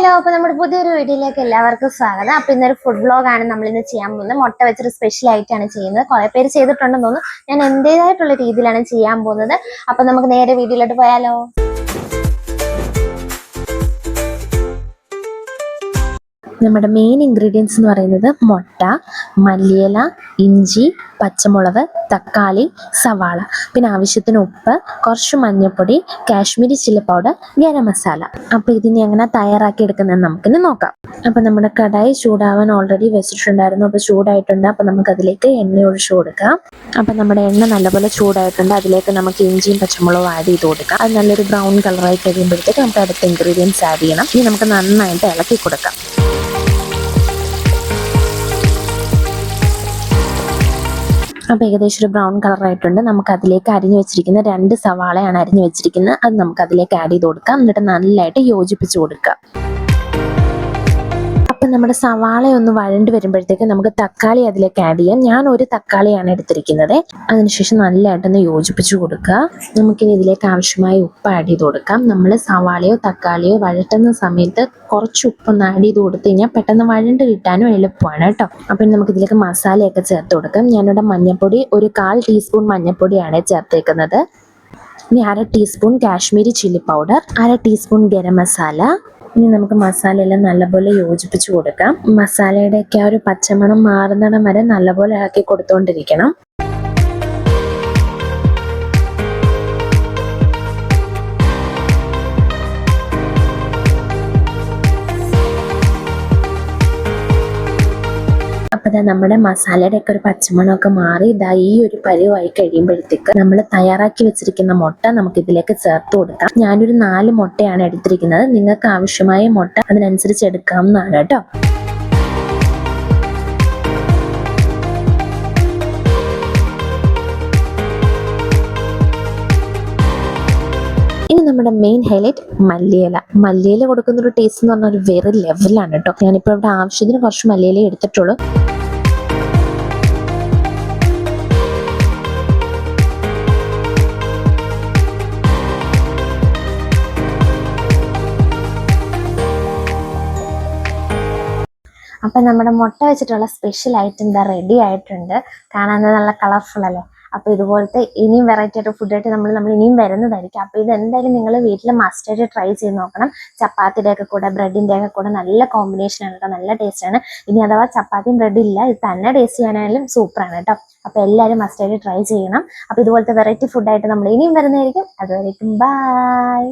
Hello, അപ്പോൾ നമ്മുടെ പുതിയൊരു വീഡിയോയിലേക്ക് എല്ലാവർക്കും സ്വാഗതം. അപ്പോൾ ഇന്നൊരു ഫുഡ് വ്ലോഗാണ് നമ്മളിന്ന് ചെയ്യാൻ പോകുന്നത്. മുട്ട വെച്ചൊരു സ്പെഷ്യൽ ആയിട്ടാണ് ചെയ്യുന്നത്. കുറേ പേര് ചെയ്തിട്ടുണ്ടെന്ന് തോന്നുന്നു. ഞാൻ എൻ്റേതായിട്ടുള്ള രീതിയിലാണ് ചെയ്യാൻ പോകുന്നത്. അപ്പോൾ നമുക്ക് നേരെ വീഡിയോയിലോട്ട് പോയാലോ. നമ്മുടെ മെയിൻ ഇൻഗ്രീഡിയൻസ് എന്ന് പറയുന്നത് മുട്ട, മല്ലിയില, ഇഞ്ചി, പച്ചമുളക്, തക്കാളി, സവാള, പിന്നെ ആവശ്യത്തിന് ഉപ്പ്, കുറച്ച് മഞ്ഞൾപ്പൊടി, കാശ്മീരി ചില്ലി പൗഡർ, ഗരം മസാല. അപ്പോൾ ഇതിനെ എങ്ങനെ തയ്യാറാക്കി എടുക്കുന്നതെന്ന് നമുക്കിന്ന് നോക്കാം. അപ്പോൾ നമ്മുടെ കടായി ചൂടാവാൻ ഓൾറെഡി വെച്ചിട്ടുണ്ടായിരുന്നു. അപ്പോൾ ചൂടായിട്ടുണ്ട്. അപ്പോൾ നമുക്കതിലേക്ക് എണ്ണ ഒഴിച്ചു കൊടുക്കാം. അപ്പോൾ നമ്മുടെ എണ്ണ നല്ലപോലെ ചൂടായിട്ടുണ്ട്. അതിലേക്ക് നമുക്ക് ഇഞ്ചിയും പച്ചമുളകും ആഡ് ചെയ്ത് കൊടുക്കാം. അത് നല്ലൊരു ബ്രൗൺ കളറായി കഴിയുമ്പോഴത്തേക്ക് നമുക്ക് അടുത്ത ഇൻഗ്രീഡിയൻസ് ആഡ് ചെയ്യണം. ഇനി നമുക്ക് നന്നായിട്ട് ഇളക്കി കൊടുക്കാം. അപ്പോൾ ഏകദേശം ഒരു ബ്രൗൺ കളറായിട്ടുണ്ട്. നമുക്ക് അതിലേക്ക് അരിഞ്ഞു വെച്ചിരിക്കുന്ന 2 സവാളയാണ് അരിഞ്ഞു വെച്ചിരിക്കുന്നത്. അത് നമുക്ക് അതിലേക്ക് ആഡ് ചെയ്ത് കൊടുക്കാം. എന്നിട്ട് നല്ലതായിട്ട് യോജിപ്പിച്ച് കൊടുക്കാം. അപ്പം നമ്മുടെ സവാള ഒന്ന് വഴണ്ട് വരുമ്പോഴത്തേക്ക് നമുക്ക് തക്കാളി അതിലേക്ക് ആഡ് ചെയ്യാം. ഞാൻ ഒരു തക്കാളിയാണ് എടുത്തിരിക്കുന്നത്. അതിനുശേഷം നല്ലതായിട്ടൊന്ന് യോജിപ്പിച്ച് കൊടുക്കുക. നമുക്കിനി ഇതിലേക്ക് ആവശ്യമായ ഉപ്പ് ആഡ് ചെയ്ത് കൊടുക്കാം. നമ്മൾ സവാളയോ തക്കാളിയോ വഴറ്റുന്ന സമയത്ത് കുറച്ച് ഉപ്പൊന്ന് ആഡ് ചെയ്ത് കൊടുത്തു കഴിഞ്ഞാൽ പെട്ടെന്ന് വഴണ്ട് കിട്ടാനും എളുപ്പമാണ് കേട്ടോ. അപ്പം നമുക്ക് ഇതിലേക്ക് മസാലയൊക്കെ ചേർത്ത് കൊടുക്കാം. ഞാനിവിടെ മഞ്ഞൾപ്പൊടി ഒരു 1/4 ടീസ്പൂൺ മഞ്ഞൾപ്പൊടിയാണ് ചേർത്തേക്കുന്നത്. ഇനി 1/2 teaspoon Kashmiri chilli powder, 1/2 teaspoon garam masala. ഇനി നമുക്ക് മസാലയെല്ലാം നല്ലപോലെ യോജിപ്പിച്ച് കൊടുക്കാം. മസാലയുടെയൊക്കെ ആ ഒരു പച്ചമണം മാറുന്നിടം വരെ നല്ലപോലെ ഇളക്കി കൊടുത്തുകൊണ്ടിരിക്കണം. അപ്പോൾ നമ്മുടെ മസാലയുടെ ഒക്കെ ഒരു പച്ചമണമൊക്കെ മാറി ഈ ഒരു പരുവായി കഴിയുമ്പോഴത്തേക്ക് നമ്മൾ തയ്യാറാക്കി വെച്ചിരിക്കുന്ന മുട്ട നമുക്ക് ഇതിലേക്ക് ചേർത്ത് കൊടുക്കാം. ഞാനൊരു 4 മുട്ടയാണ് എടുത്തിരിക്കുന്നത്. നിങ്ങൾക്ക് ആവശ്യമായ മുട്ട അതിനനുസരിച്ച് എടുക്കാവുന്നതാണ് കേട്ടോ. ഇനി നമ്മുടെ മെയിൻ ഹൈലൈറ്റ് മല്ലിയില കൊടുക്കുന്ന ഒരു ടേസ്റ്റ് എന്ന് പറഞ്ഞാൽ ഒരു വേറെ ലെവലാണ് കേട്ടോ. ഞാനിപ്പോൾ ഇവിടെ ആവശ്യത്തിന് കുറച്ച് മല്ലിയില എടുത്തിട്ടുള്ളൂ. അപ്പം നമ്മുടെ മുട്ട വെച്ചിട്ടുള്ള സ്പെഷ്യൽ ഐറ്റം എന്താ റെഡി ആയിട്ടുണ്ട്. കാണാൻ നല്ല കളർഫുൾ അല്ലേ. അപ്പോൾ ഇതുപോലത്തെ ഇനിയും വെറൈറ്റി ആയിട്ട് ഫുഡായിട്ട് നമ്മൾ ഇനിയും വരുന്നതായിരിക്കും. അപ്പോൾ ഇത് എന്തായാലും നിങ്ങൾ വീട്ടിൽ മസ്റ്റായിട്ട് ട്രൈ ചെയ്ത് നോക്കണം. ചപ്പാത്തിയുടെ ഒക്കെ കൂടെ ബ്രെഡിൻ്റെ ഒക്കെ കൂടെ നല്ല കോമ്പിനേഷനാണ് കേട്ടോ. നല്ല ടേസ്റ്റാണ്. ഇനി അഥവാ ചപ്പാത്തിയും ബ്രെഡ് ഇല്ല, ഇത് തന്നെ ടേസ്റ്റ് ചെയ്യാനായാലും സൂപ്പറാണ് കേട്ടോ. അപ്പോൾ എല്ലാവരും മസ്റ്റായിട്ട് ട്രൈ ചെയ്യണം. അപ്പോൾ ഇതുപോലത്തെ വെറൈറ്റി ഫുഡായിട്ട് നമ്മൾ ഇനിയും വരുന്നതായിരിക്കും. അതുവരേക്കും ബൈ.